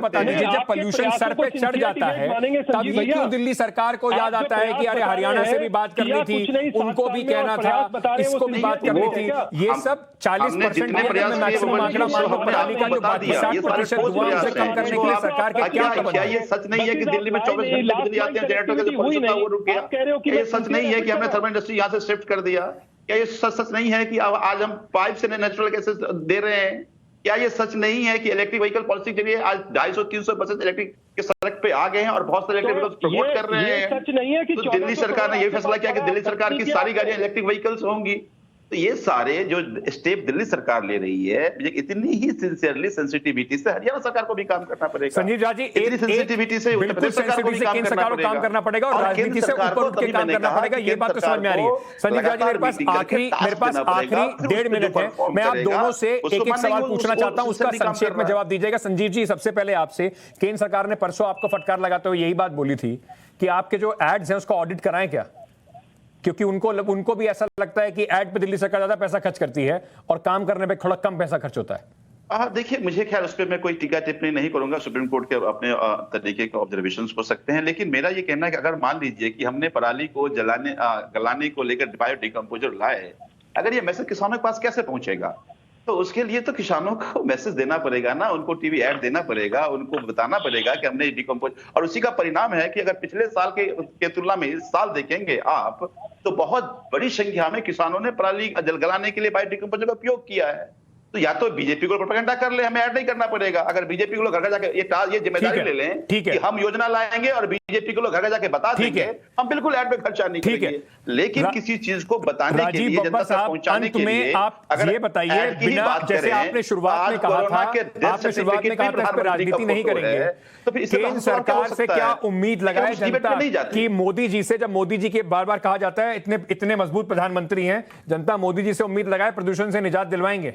A: बता दीजिए, जब पोल्यूशन सर पे चढ़ जाता है तब ये क्यों दिल्ली सरकार को याद आता है कि अरे हरियाणा से भी बात करनी थी, उनको भी कहना था, इसको भी बात करनी थी? ये सब 40% मैक्सिमम आंकड़ा मान लो पराली का जो 60% कम करने के लिए सरकार के क्या
G: ये सच नहीं है कि दिल्ली में 24 घंटे बिजली आते हैं, जनरेटर का जो प्रोडक्शन था वो रुक गया? ये सच नहीं है कि हमने थर्मल इंडस्ट्री यहाँ से शिफ्ट कर दिया? क्या ये सच नहीं है कि आज हम पाइप से नेचुरल गैसेस दे रहे हैं? क्या ये सच नहीं है कि इलेक्ट्रिक व्हीकल पॉलिसी के लिए आज 250-300 बसेस इलेक्ट्रिक के सड़क पे आ गए हैं और बहुत सारे इलेक्ट्रिक व्हीकल्स प्रमोट कर रहे हैं?
F: सच नहीं है कि
G: दिल्ली सरकार ने ये फैसला किया कि दिल्ली सरकार की सारी गाड़ियां इलेक्ट्रिक व्हीकल्स होंगी। तो ये सारे जो स्टेप दिल्ली सरकार ले रही है, इतनी ही सिंसियरली सेंसिटिविटी से हरियाणा सरकार को भी काम करना पड़ेगा।
A: संजीव झा जी,
G: इतनी सेंसिटिविटी से उत्तर प्रदेश सरकार को भी काम करना पड़ेगा
A: और राजनीति से ऊपर उठ के काम करना पड़ेगा। ये बात तो समझ में आ रही है। संजीव झा जी, मेरे पास आखिरी 1.5 मिनट है। मैं आप दोनों से एक एक सवाल पूछना चाहता हूं, उसका संक्षेप में जवाब दीजिएगा। संजीव जी, सबसे पहले आपसे, केंद्र सरकार ने परसों आपको फटकार लगाते हुए यही बात बोली थी कि आपके जो एड्स हैं उसका ऑडिट कराएं क्या, क्योंकि उनको भी ऐसा लगता है कि एड पे दिल्ली सरकार ज्यादा पैसा खर्च करती है और काम करने पे थोड़ा कम पैसा खर्च होता है।
G: देखिए, मुझे ख्याल उस पर मैं कोई टीका टिप्पणी नहीं करूंगा, सुप्रीम कोर्ट के अपने तरीके के ऑब्जर्वेशंस हो सकते हैं। लेकिन मेरा ये कहना है कि अगर मान लीजिए कि हमने पराली को गलाने को लेकर बायो डिकम्पोजर लाए, अगर ये मैसेज किसानों के पास कैसे पहुंचेगा? तो उसके लिए तो किसानों को मैसेज देना पड़ेगा ना, उनको टीवी ऐड देना पड़ेगा, उनको बताना पड़ेगा कि हमने डिकम्पोज, और उसी का परिणाम है कि अगर पिछले साल के तुलना में इस साल देखेंगे आप, तो बहुत बड़ी संख्या में किसानों ने पराली गलाने के लिए बायो डिकम्पोजर का उपयोग किया है। तो या तो बीजेपी को प्रोपेगेंडा कर ले, हमें ऐड नहीं करना पड़ेगा। अगर बीजेपी को लोग घर जाके ये जिम्मेदारी ले लें कि हम योजना लाएंगे और बीजेपी को लोग घर जाके बता देंगे, हम बिल्कुल ऐड पे खर्चा नहीं करेंगे। लेकिन किसी चीज को बताने के लिए, जनता तक पहुंचाने के लिए,
A: आप ये बताइए, बिना, जैसे आपने शुरुआत में कहा था, राजनीति नहीं करेंगे, तो फिर केंद्र सरकार से क्या उम्मीद लगाए जनता कि मोदी जी से, जब मोदी जी के बार बार कहा जाता है इतने मजबूत प्रधानमंत्री हैं, जनता मोदी जी से उम्मीद लगाए प्रदूषण से निजात दिलवाएंगे?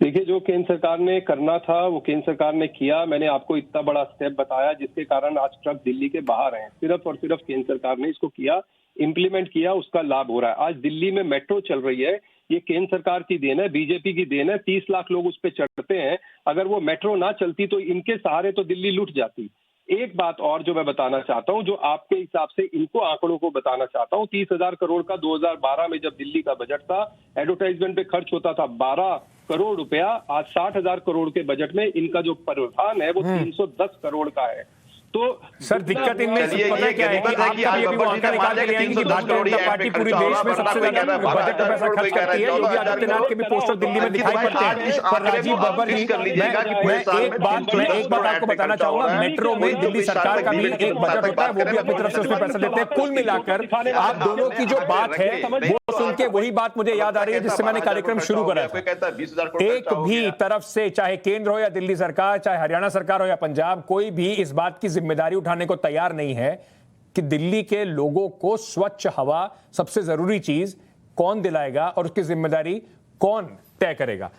F: देखिए, जो केंद्र सरकार ने करना था वो केंद्र सरकार ने किया। मैंने आपको इतना बड़ा स्टेप बताया जिसके कारण आज ट्रक दिल्ली के बाहर हैं। सिर्फ और सिर्फ केंद्र सरकार ने इसको किया, इंप्लीमेंट किया, उसका लाभ हो रहा है। आज दिल्ली में मेट्रो चल रही है, ये केंद्र सरकार की देन है, बीजेपी की देन है। 30 लाख लोग उस पर चढ़ते हैं। अगर वो मेट्रो ना चलती तो इनके सहारे तो दिल्ली लुट जाती। एक बात और जो मैं बताना चाहता हूं, जो आपके हिसाब से इनको आंकड़ों को बताना चाहता हूं, 30,000 करोड़ का 2012 में जब दिल्ली का बजट था, एडवर्टाइजमेंट पे खर्च होता था 12 करोड़ रुपया। आज 60,000 करोड़ के बजट में इनका जो प्रावधान है वो 310 करोड़ का है। तो
A: सर, दिक्कत इनमें पता है क्या है कि आप कभी भी वो आंकड़ा निकाल के ले आएंगे कि भारतीय जनता पार्टी पूरे देश में सबसे ज्यादा बजट का पैसा खर्च करती है। योगी आदित्यनाथ के भी पोस्टर दिल्ली में दिखाई पड़ते हैं। पर राजीव बब्बर जी, मैं एक बात आपको बताना चाहूंगा, मेट्रो में दिल्ली सरकार का भी एक बजट होता है, वो भी अपनी तरफ से उसमें पैसा देते हैं। कुल मिलाकर आप दोनों की जो बात है वो सुन के वही बात मुझे याद आ रही है जिससे मैंने कार्यक्रम शुरू करा था। एक भी तरफ से, चाहे केंद्र हो या दिल्ली सरकार, चाहे हरियाणा सरकार हो या पंजाब, कोई भी इस बात की जिम्मेदारी उठाने को तैयार नहीं है कि दिल्ली के लोगों को स्वच्छ हवा, सबसे जरूरी चीज, कौन दिलाएगा और उसकी जिम्मेदारी कौन तय करेगा।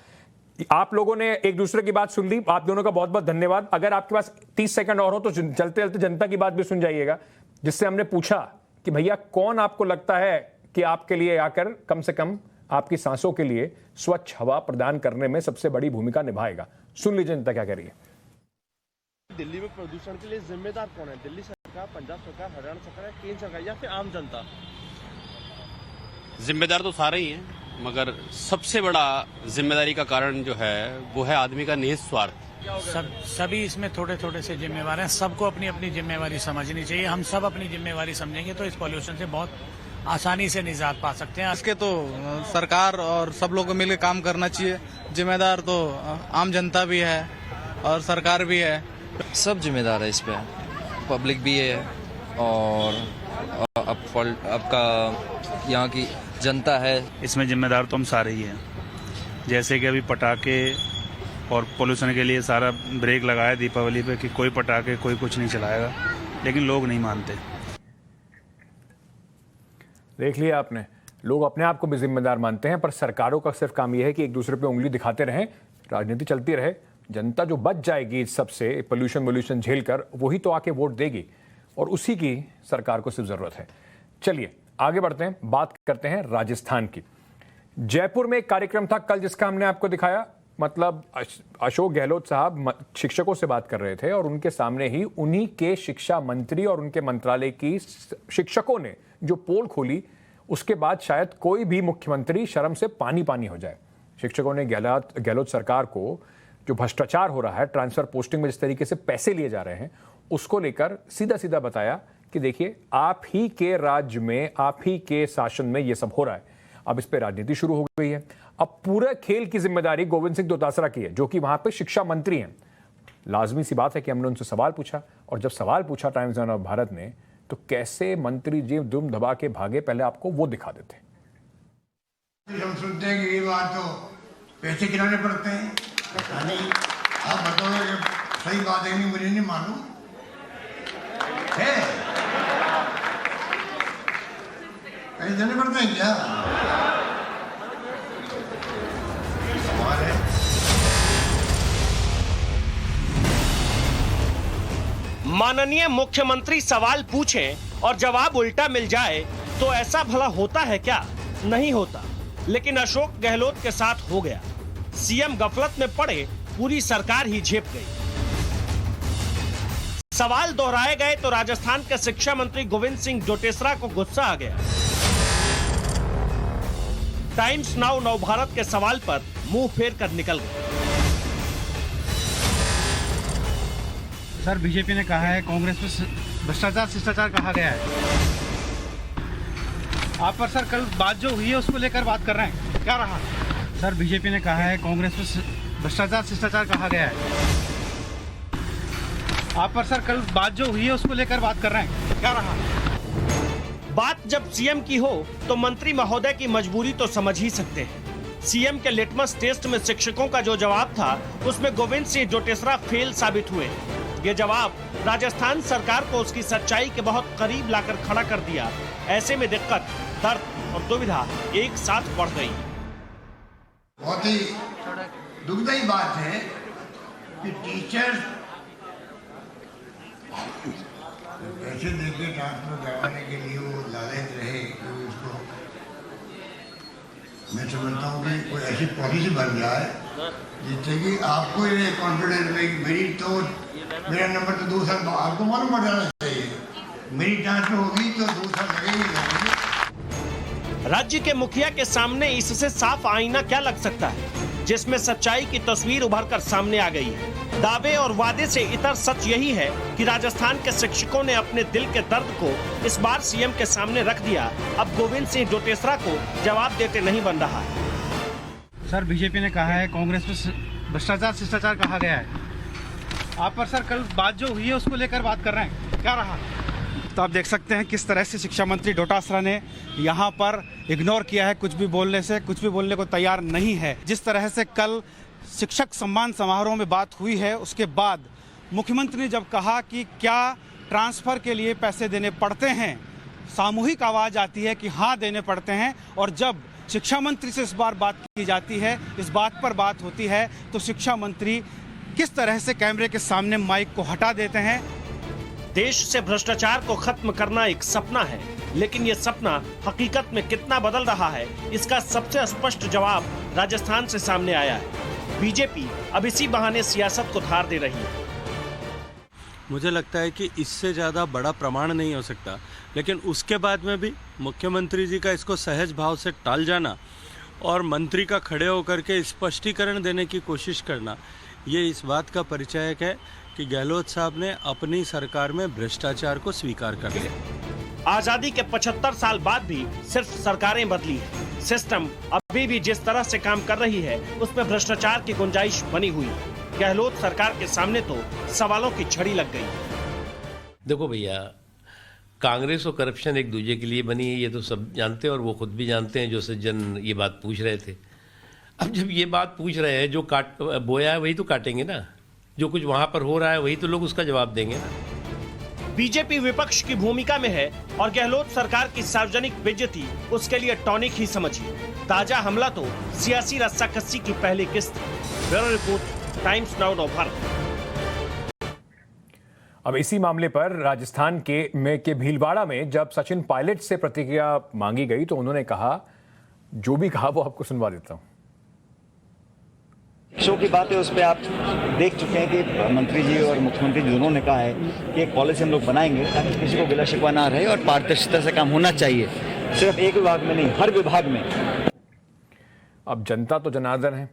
A: आप लोगों ने एक दूसरे की बात सुन ली, आप दोनों का बहुत बहुत धन्यवाद। अगर आपके पास 30 सेकंड और हो तो चलते चलते जनता की बात भी सुन जाइएगा, जिससे हमने पूछा कि भैया कौन आपको लगता है कि आपके लिए आकर कम से कम आपकी सांसों के लिए स्वच्छ हवा प्रदान करने में सबसे बड़ी भूमिका निभाएगा। सुन लीजिए जनता क्या कह रही है।
H: दिल्ली में प्रदूषण के लिए जिम्मेदार कौन है? दिल्ली सरकार, पंजाब सरकार, हरियाणा सरकार, केंद्र सरकार या फिर आम जनता?
I: जिम्मेदार तो सारे ही हैं, मगर सबसे बड़ा जिम्मेदारी का कारण जो है वो है आदमी का निहित स्वार्थ।
J: सभी इसमें थोड़े थोड़े से जिम्मेवार हैं। सबको अपनी अपनी जिम्मेवारी समझनी चाहिए। हम सब अपनी जिम्मेवारी समझेंगे तो इस पॉल्यूशन से बहुत आसानी से निजात पा सकते हैं।
K: इसके तो सरकार और सब लोगों को मिलकर काम करना चाहिए। जिम्मेदार तो आम जनता भी है और सरकार भी है,
L: सब जिम्मेदार है इस पे, पब्लिक भी है और आपका यहाँ की जनता है।
M: इसमें जिम्मेदार तो हम सारे ही हैं। जैसे कि अभी पटाखे और पोल्यूशन के लिए सारा ब्रेक लगाया दीपावली पे कि कोई पटाखे कोई कुछ नहीं चलाएगा, लेकिन लोग नहीं मानते।
A: देख लिया आपने, लोग अपने आप को भी जिम्मेदार मानते हैं, पर सरकारों का सिर्फ काम यह है कि एक दूसरे पे उंगली दिखाते रहें, राजनीति चलती रहे। जनता जो बच जाएगी इस सबसे, पोल्यूशन झेल कर, वही तो आके वोट देगी और उसी की सरकार को सिर्फ जरूरत है। चलिए आगे बढ़ते हैं, बात करते हैं राजस्थान की। जयपुर में एक कार्यक्रम था कल जिसका हमने आपको दिखाया, मतलब अशोक गहलोत साहब शिक्षकों से बात कर रहे थे और उनके सामने ही उन्हीं के शिक्षा मंत्री और उनके मंत्रालय की शिक्षकों ने जो पोल खोली, उसके बाद शायद कोई भी मुख्यमंत्री शर्म से पानी पानी हो जाए। शिक्षकों ने गहलोत सरकार को जो भ्रष्टाचार हो रहा है, ट्रांसफर पोस्टिंग में जिस तरीके से पैसे लिए जा रहे हैं, उसको लेकर सीधा सीधा बताया कि देखिए आप ही के राज्य में, आप ही के शासन में ये सब हो रहा है। अब इस पे राजनीति शुरू हो गई है। अब पूरा खेल की जिम्मेदारी गोविंद सिंह दोतासरा की है, जो कि वहां पे शिक्षा मंत्री हैं। लाजमी सी बात है कि हमने उनसे सवाल पूछा, और जब सवाल पूछा टाइम्स ऑफ भारत ने, तो कैसे मंत्री जी दुम दबा के भागे, पहले आपको वो दिखा देते हैं।
N: हम सुनते हैं कि ये बात तो पैसे गिराने पड़ते हैं, यानी आप बताओ कि सही बात है नहीं, मुझे नहीं मालूम है, पैसे देने पड़ते हैं क्या? सवाल है।
O: माननीय मुख्यमंत्री सवाल पूछें और जवाब उल्टा मिल जाए तो ऐसा भला होता है क्या? नहीं होता, लेकिन अशोक गहलोत के साथ हो गया। सीएम गफलत में पड़े, पूरी सरकार ही झेप गई। सवाल दोहराए गए तो राजस्थान के शिक्षा मंत्री गोविंद सिंह डोटेसरा को गुस्सा आ गया। टाइम्स नाउ नवभारत के सवाल पर मुंह फेर कर निकल गए।
J: सर, बीजेपी ने कहा है कांग्रेस में भ्रष्टाचार शिष्टाचार कहा गया है। आप पर सर कल बात जो हुई है उसको लेकर बात कर रहे हैं, क्या रहा? सर, बीजेपी ने कहा है कांग्रेस में भ्रष्टाचार शिष्टाचार कहा गया है। आप पर सर कल बात जो हुई है उसको लेकर बात कर रहे हैं, क्या रहा?
O: बात जब सीएम की हो तो मंत्री महोदय की मजबूरी तो समझ ही सकते हैं। सीएम के लिटमस टेस्ट में शिक्षकों का जो जवाब था उसमें गोविंद सिंह डोटेसरा फेल साबित हुए। ये जवाब राजस्थान सरकार को उसकी सच्चाई के बहुत करीब लाकर खड़ा कर दिया। ऐसे में दिक्कत, दर्द और दुविधा एक साथ बढ़ गई।
N: बहुत ही दुखदायी बात है कि टीचर्स पैसे देके ट्रांसफर करवाने के लिए वो लालच रहे कि उसको, मैं समझता हूँ कि कोई ऐसी पॉलिसी बन जाए जिससे कि आपको ये कॉन्फिडेंस रहे कि मेरा नंबर तो 2 साल आपको मालूम पड़ जाना चाहिए, मेरी ट्रांसफर होगी तो 2 साल लगेगी।
O: राज्य के मुखिया के सामने इससे साफ आईना क्या लग सकता है, जिसमें सच्चाई की तस्वीर उभर कर सामने आ गई है। दावे और वादे से इतर सच यही है कि राजस्थान के शिक्षकों ने अपने दिल के दर्द को इस बार सीएम के सामने रख दिया। अब गोविंद सिंह डोटेसरा को जवाब देते नहीं बन रहा है।
J: सर, बीजेपी ने कहा है कांग्रेस में भ्रष्टाचार शिष्टाचार कहा गया है। आप पर सर कल बात जो हुई है उसको लेकर बात कर रहे हैं, क्या रहा? तो आप देख सकते हैं किस तरह से शिक्षा मंत्री डोटासरा ने यहाँ पर इग्नोर किया है, कुछ भी बोलने को तैयार नहीं है। जिस तरह से कल शिक्षक सम्मान समारोह में बात हुई है, उसके बाद मुख्यमंत्री ने जब कहा कि क्या ट्रांसफर के लिए पैसे देने पड़ते हैं, सामूहिक आवाज आती है कि हाँ देने पड़ते हैं। और जब शिक्षा मंत्री से इस बार बात की जाती है, इस बात पर बात होती है, तो शिक्षा मंत्री किस तरह से कैमरे के सामने माइक को हटा देते हैं।
O: देश से भ्रष्टाचार को खत्म करना एक सपना है, लेकिन ये सपना हकीकत में कितना बदल रहा है, इसका सबसे स्पष्ट जवाब राजस्थान से सामने आया है। बीजेपी अब इसी बहाने सियासत को धार दे रही है।
P: मुझे लगता है कि इससे ज़्यादा बड़ा प्रमाण नहीं हो सकता, लेकिन उसके बाद में भी मुख्यमंत्री जी का इसको सहज भाव से टाल जाना और मंत्री का खड़े होकर के स्पष्टीकरण देने की कोशिश करना, ये इस बात का परिचायक है कि गहलोत साहब ने अपनी सरकार में भ्रष्टाचार को स्वीकार कर लिया।
O: आजादी के 75 साल बाद भी सिर्फ सरकारें बदली है, सिस्टम अभी भी जिस तरह से काम कर रही है उसमें भ्रष्टाचार की गुंजाइश बनी हुई है। गहलोत सरकार के सामने तो सवालों की झड़ी लग गई।
Q: देखो भैया, कांग्रेस और करप्शन एक दूसरे के लिए बनी है, ये तो सब जानते हैं और वो खुद भी जानते हैं जो सज्जन ये बात पूछ रहे थे। अब जब ये बात पूछ रहे हैं, जो बोया है वही तो काटेंगे ना, जो कुछ वहां पर हो रहा है वही तो लोग उसका जवाब देंगे ना।
O: बीजेपी विपक्ष की भूमिका में है और गहलोत सरकार की सार्वजनिक बेइज्जती उसके लिए टॉनिक ही समझिए। ताजा हमला तो सियासी रस्साकसी की पहली किस्त। Bureau report, times now Navbharat.
A: अब इसी मामले पर राजस्थान के भीलवाड़ा में जब सचिन पायलट से प्रतिक्रिया मांगी गई तो उन्होंने कहा, जो भी कहा वो आपको सुनवा देता हूं।
R: शो की बात है, उस पर आप देख चुके हैं कि मंत्री जी और मुख्यमंत्री जी दोनों ने कहा है कि एक पॉलिसी हम लोग बनाएंगे ताकि किसी को गिला शिकवा ना रहे और पारदर्शिता से काम होना चाहिए, सिर्फ एक विभाग में नहीं, हर विभाग में।
A: अब जनता तो जनार्दन है,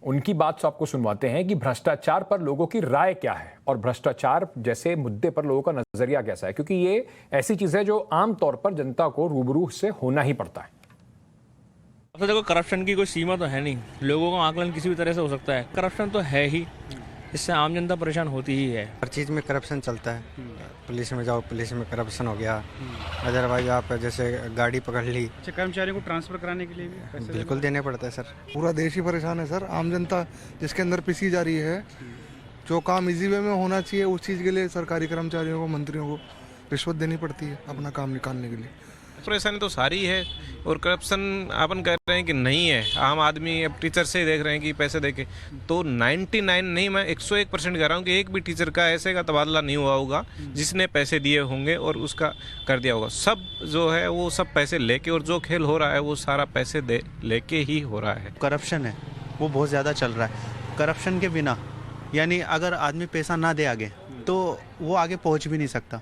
A: उनकी बात तो आपको सुनवाते हैं कि भ्रष्टाचार पर लोगों की राय क्या है और भ्रष्टाचार जैसे मुद्दे पर लोगों का नजरिया कैसा है, क्योंकि ये ऐसी चीज है जो आमतौर पर जनता को रूबरू से होना ही पड़ता है।
S: तो देखो, करप्शन की कोई सीमा तो है नहीं, लोगों का आकलन किसी भी तरह से हो सकता है, करप्शन तो है ही, इससे आम जनता परेशान होती ही है।
T: हर चीज़ में करप्शन चलता है। पुलिस में जाओ, पुलिस में करप्शन हो गया। अदरवाइज आप जैसे गाड़ी पकड़ ली,
J: अच्छा, कर्मचारियों को ट्रांसफर कराने के लिए भी पैसे
T: बिल्कुल देने पड़ता है सर।
U: पूरा देश ही परेशान है सर। आम जनता जिसके अंदर पिसी जा रही है। जो काम इजी वे में होना चाहिए उस चीज़ के लिए सरकारी कर्मचारियों को, मंत्रियों को रिश्वत देनी पड़ती है अपना काम निकालने के लिए।
V: परेशानी तो सारी है और करप्शन अपन कह रहे हैं कि नहीं है। आम आदमी अब टीचर से ही देख रहे हैं कि पैसे देके, तो 99 नहीं, मैं 101% कह रहा हूँ कि एक भी टीचर का ऐसे का तबादला नहीं हुआ होगा जिसने पैसे दिए होंगे और उसका कर दिया होगा। सब जो है वो सब पैसे लेके, और जो खेल हो रहा है वो सारा पैसे लेके ही हो रहा है।
W: करप्शन है वो बहुत ज़्यादा चल रहा है। करप्शन के बिना, यानी अगर आदमी पैसा ना दे आगे तो वो आगे पहुँच भी नहीं सकता।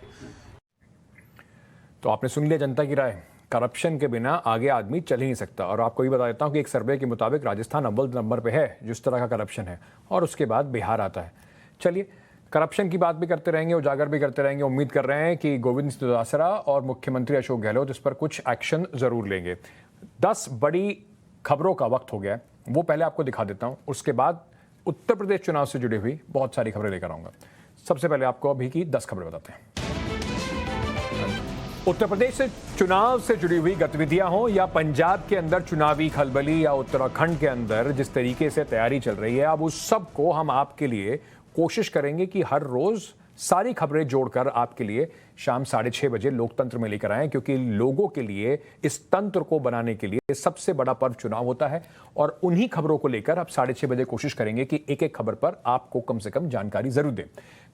A: तो आपने सुन लिया जनता की राय। करप्शन के बिना आगे आदमी चल ही नहीं सकता। और आपको ये बता देता हूं कि एक सर्वे के मुताबिक राजस्थान अव्वल नंबर पे है जिस तरह का करप्शन है, और उसके बाद बिहार आता है। चलिए, करप्शन की बात भी करते रहेंगे, उजागर भी करते रहेंगे। उम्मीद कर रहे हैं कि गोविंद सिंह डोटासरा और मुख्यमंत्री अशोक गहलोत इस पर कुछ एक्शन जरूर लेंगे। 10 बड़ी खबरों का वक्त हो गया है, वो पहले आपको दिखा देता हूं। उसके बाद उत्तर प्रदेश चुनाव से जुड़ी हुई बहुत सारी खबरें लेकर आऊंगा। सबसे पहले आपको अभी की 10 खबरें बताते हैं। उत्तर प्रदेश से चुनाव से जुड़ी हुई गतिविधियां हो या पंजाब के अंदर चुनावी खलबली या उत्तराखंड के अंदर जिस तरीके से तैयारी चल रही है, अब उस सब को हम आपके लिए कोशिश करेंगे कि हर रोज सारी खबरें जोड़कर आपके लिए शाम 6:30 बजे लोकतंत्र में लेकर आएं, क्योंकि लोगों के लिए इस तंत्र को बनाने के लिए सबसे बड़ा पर्व चुनाव होता है। और उन्हीं खबरों को लेकर अब 6:30 बजे कोशिश करेंगे कि एक एक खबर पर आपको कम से कम जानकारी जरूर दें।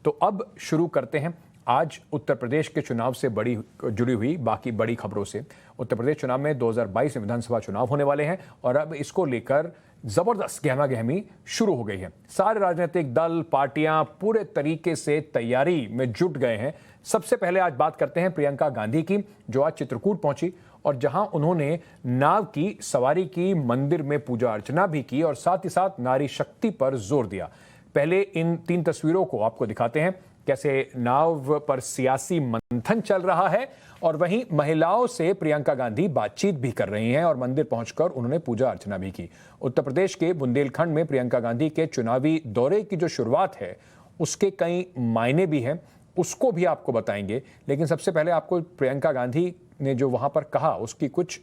A: तो अब शुरू करते हैं आज उत्तर प्रदेश के चुनाव से जुड़ी हुई बाकी बड़ी खबरों से। उत्तर प्रदेश चुनाव में 2022 में विधानसभा चुनाव होने वाले हैं और अब इसको लेकर जबरदस्त गहमा-गहमी शुरू हो गई है। सारे राजनीतिक दल, पार्टियां पूरे तरीके से तैयारी में जुट गए हैं। सबसे पहले आज बात करते हैं प्रियंका गांधी की, जो आज चित्रकूट पहुंची और जहां उन्होंने नाव की सवारी की, मंदिर में पूजा अर्चना भी की और साथ ही साथ नारी शक्ति पर जोर दिया। पहले इन 3 तस्वीरों को आपको दिखाते हैं, कैसे नाव पर सियासी मंथन चल रहा है और वहीं महिलाओं से प्रियंका गांधी बातचीत भी कर रही हैं और मंदिर पहुंचकर उन्होंने पूजा अर्चना भी की। उत्तर प्रदेश के बुंदेलखंड में प्रियंका गांधी के चुनावी दौरे की जो शुरुआत है उसके कई मायने भी हैं, उसको भी आपको बताएंगे। लेकिन सबसे पहले आपको प्रियंका गांधी ने जो वहां पर कहा उसकी कुछ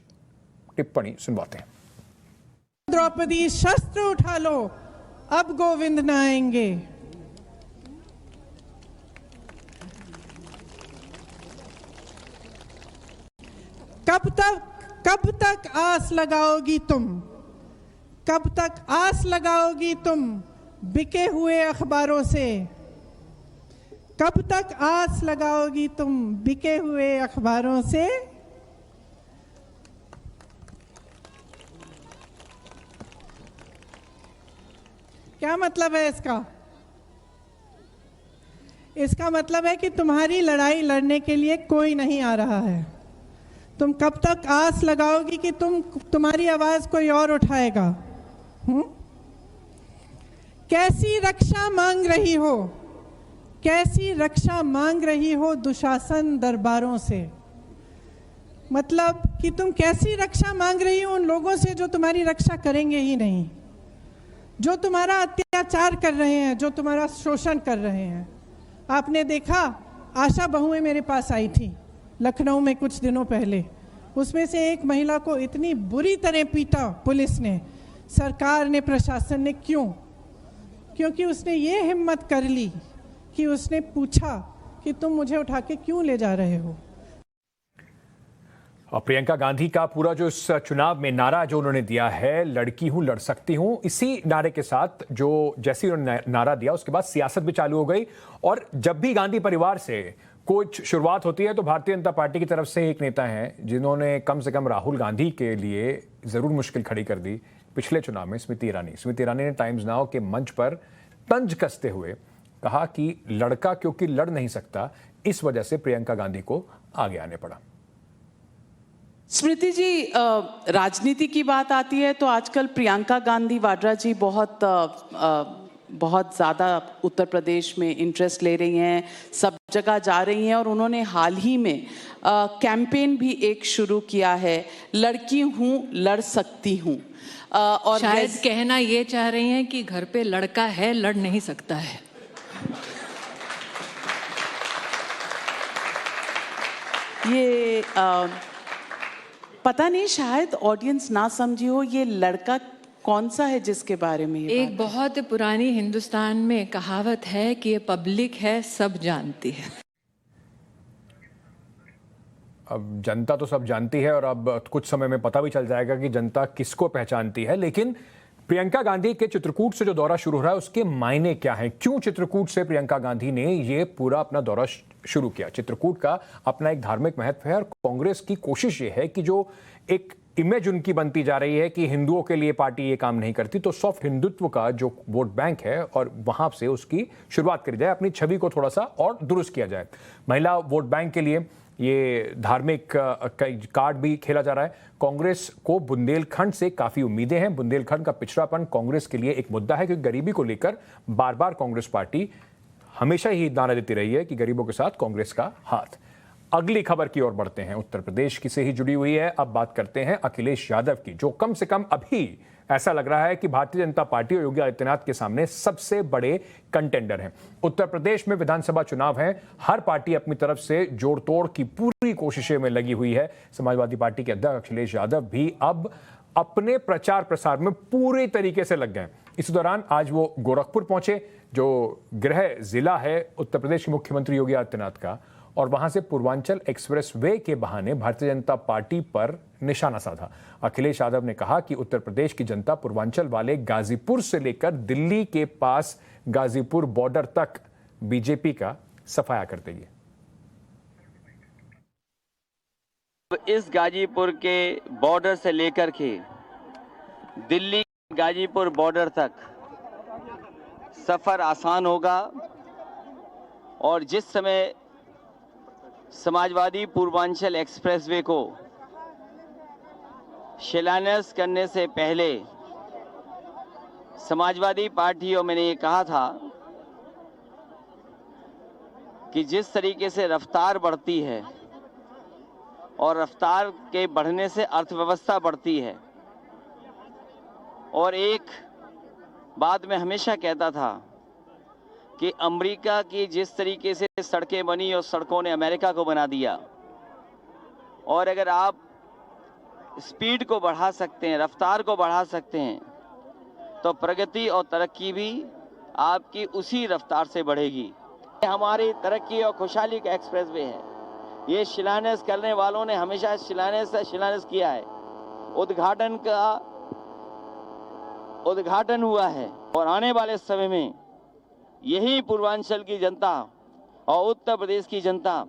A: टिप्पणी सुनवाते हैं।
X: द्रौपदी शस्त्र उठा लो, अब गोविंद न आएंगे। कब तक आस लगाओगी तुम, कब तक आस लगाओगी तुम बिके हुए अखबारों से, कब तक आस लगाओगी तुम बिके हुए अखबारों से। क्या मतलब है इसका? इसका मतलब है कि तुम्हारी लड़ाई लड़ने के लिए कोई नहीं आ रहा है। तुम कब तक आस लगाओगी कि तुम्हारी आवाज कोई और उठाएगा? कैसी रक्षा मांग रही हो, कैसी रक्षा मांग रही हो दुशासन दरबारों से? मतलब कि तुम कैसी रक्षा मांग रही हो उन लोगों से जो तुम्हारी रक्षा करेंगे ही नहीं, जो तुम्हारा अत्याचार कर रहे हैं, जो तुम्हारा शोषण कर रहे हैं। आपने देखा, आशा बहुएं मेरे पास आई थी लखनऊ में कुछ दिनों पहले, उसमें से एक महिला को इतनी बुरी तरह पीटा पुलिस ने, सरकार ने, प्रशासन ने। क्यों? क्योंकि उसने ये हिम्मत कर ली कि उसने पूछा कि तुम मुझे उठा के क्यों ले जा रहे हो।
A: और प्रियंका गांधी का पूरा जो इस चुनाव में नारा जो उन्होंने दिया है, लड़की हूं लड़ सकती हूं, इसी नारे के साथ जो जैसे उन्होंने नारा दिया उसके बाद सियासत भी चालू हो गई। और जब भी गांधी परिवार से कुछ शुरुआत होती है तो भारतीय जनता पार्टी की तरफ से एक नेता हैं जिन्होंने कम से कम राहुल गांधी के लिए जरूर मुश्किल खड़ी कर दी पिछले चुनाव में, स्मृति ईरानी ने टाइम्स नाउ के मंच पर तंज कसते हुए कहा कि लड़का क्योंकि लड़ नहीं सकता, इस वजह से प्रियंका गांधी को आगे आने पड़ा।
Y: स्मृति जी, राजनीति की बात आती है तो आजकल प्रियंका गांधी वाड्रा जी बहुत ज़्यादा उत्तर प्रदेश में इंटरेस्ट ले रही हैं, सब जगह जा रही हैं और उन्होंने हाल ही में कैंपेन भी एक शुरू किया है, लड़की हूँ लड़ सकती हूँ। और
Z: शायद कहना ये चाह रही हैं कि घर पे लड़का है, लड़ नहीं सकता है।
Y: ये पता नहीं, शायद ऑडियंस ना समझी हो, ये लड़का कौन सा है जिसके बारे में ये
B: एक बहुत पुरानी हिंदुस्तान में कहावत है कि ये पब्लिक है, सब जानती है।
A: अब जनता तो सब जानती है और अब कुछ समय में पता भी चल जाएगा कि जनता किसको पहचानती है। लेकिन प्रियंका गांधी के चित्रकूट से जो दौरा शुरू हो रहा है उसके मायने क्या हैं? क्यों चित्रकूट से प्रियंका गांधी ने ये पूरा अपना दौरा शुरू किया? चित्रकूट का अपना एक धार्मिक महत्व है और कांग्रेस की कोशिश ये है कि जो एक इमेज उनकी बनती जा रही है कि हिंदुओं के लिए पार्टी ये काम नहीं करती, तो सॉफ्ट हिंदुत्व का जो वोट बैंक है और वहां से उसकी शुरुआत करी जाए, अपनी छवि को थोड़ा सा और दुरुस्त किया जाए। महिला वोट बैंक के लिए ये धार्मिक कार्ड भी खेला जा रहा है। कांग्रेस को बुंदेलखंड से काफी उम्मीदें हैं। बुंदेलखंड का पिछड़ापन कांग्रेस के लिए एक मुद्दा है, क्योंकि गरीबी को लेकर बार बार कांग्रेस पार्टी हमेशा ही नारा देती रही है कि गरीबों के साथ कांग्रेस का हाथ। अगली खबर की ओर बढ़ते हैं। उत्तर प्रदेश की से ही जुड़ी हुई है। अब बात करते हैं अखिलेश यादव की, जो कम से कम अभी ऐसा लग रहा है कि भारतीय जनता पार्टी और योगी आदित्यनाथ के सामने सबसे बड़े कंटेंडर हैं। उत्तर प्रदेश में विधानसभा चुनाव हैं। हर पार्टी अपनी तरफ से जोड़ तोड़ की पूरी कोशिशें में लगी हुई है। समाजवादी पार्टी के अध्यक्ष अखिलेश यादव भी अब अपने प्रचार प्रसार में पूरे तरीके से लग गए। इस दौरान आज वो गोरखपुर पहुंचे, जो गृह जिला है उत्तर प्रदेश के मुख्यमंत्री योगी आदित्यनाथ का, और वहां से पूर्वांचल एक्सप्रेस वे के बहाने भारतीय जनता पार्टी पर निशाना साधा। अखिलेश यादव ने कहा कि उत्तर प्रदेश की जनता पूर्वांचल वाले गाजीपुर से लेकर दिल्ली के पास गाजीपुर बॉर्डर तक बीजेपी का सफाया कर देगी।
C: इस गाजीपुर के बॉर्डर से लेकर के दिल्ली गाजीपुर बॉर्डर तक सफर आसान होगा, और जिस समय समाजवादी पूर्वांचल एक्सप्रेसवे को शिलान्यास करने से पहले समाजवादी पार्टी और मैंने ये कहा था कि जिस तरीके से रफ्तार बढ़ती है और रफ्तार के बढ़ने से अर्थव्यवस्था बढ़ती है, और एक बात मैं हमेशा कहता था कि अमेरिका की जिस तरीके से सड़कें बनी और सड़कों ने अमेरिका को बना दिया, और अगर आप स्पीड को बढ़ा सकते हैं, रफ्तार को बढ़ा सकते हैं, तो प्रगति और तरक्की भी आपकी उसी रफ्तार से बढ़ेगी। हमारी तरक्की और खुशहाली का एक्सप्रेसवे है। ये शिलान्यास करने वालों ने हमेशा शिलान्यास किया है, उद्घाटन हुआ है, और आने वाले समय में यही पूर्वांचल की जनता और उत्तर प्रदेश की जनता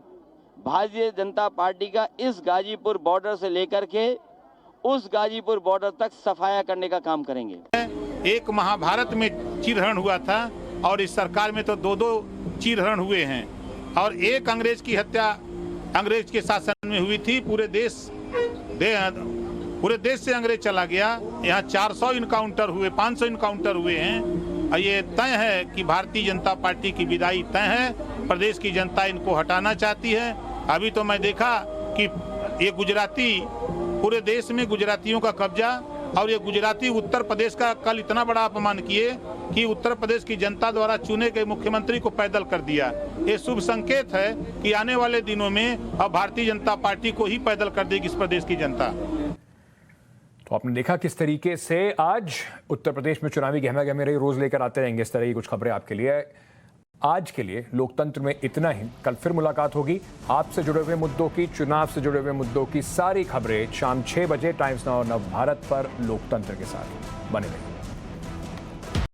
C: भारतीय जनता पार्टी का इस गाजीपुर बॉर्डर से लेकर के उस गाजीपुर बॉर्डर तक सफाया करने का काम करेंगे।
D: एक महाभारत में चीरहरण हुआ था और इस सरकार में तो दो चीरहरण हुए हैं, और एक अंग्रेज की हत्या अंग्रेज के शासन में हुई थी। पूरे देश से अंग्रेज चला गया। यहाँ 400 इनकाउंटर हुए, 500 इनकाउंटर हुए हैं, और ये तय है कि भारतीय जनता पार्टी की विदाई तय है। प्रदेश की जनता इनको हटाना चाहती है। अभी तो मैं देखा कि ये गुजराती, पूरे देश में गुजरातियों का कब्जा, और ये गुजराती उत्तर प्रदेश का कल इतना बड़ा अपमान किए कि उत्तर प्रदेश की जनता द्वारा चुने गए मुख्यमंत्री को पैदल कर दिया। ये शुभ संकेत है कि आने वाले दिनों में अब भारतीय जनता पार्टी को ही पैदल कर देगी इस प्रदेश की जनता।
A: तो आपने देखा किस तरीके से आज उत्तर प्रदेश में चुनावी गहमा गहमी रही। रोज लेकर आते रहेंगे इस तरह की कुछ खबरें आपके लिए। आज के लिए लोकतंत्र में इतना ही। कल फिर मुलाकात होगी आपसे जुड़े हुए मुद्दों की, चुनाव से जुड़े हुए मुद्दों की सारी खबरें शाम 6 बजे टाइम्स नाउ और नव भारत पर लोकतंत्र के साथ बने रहिए।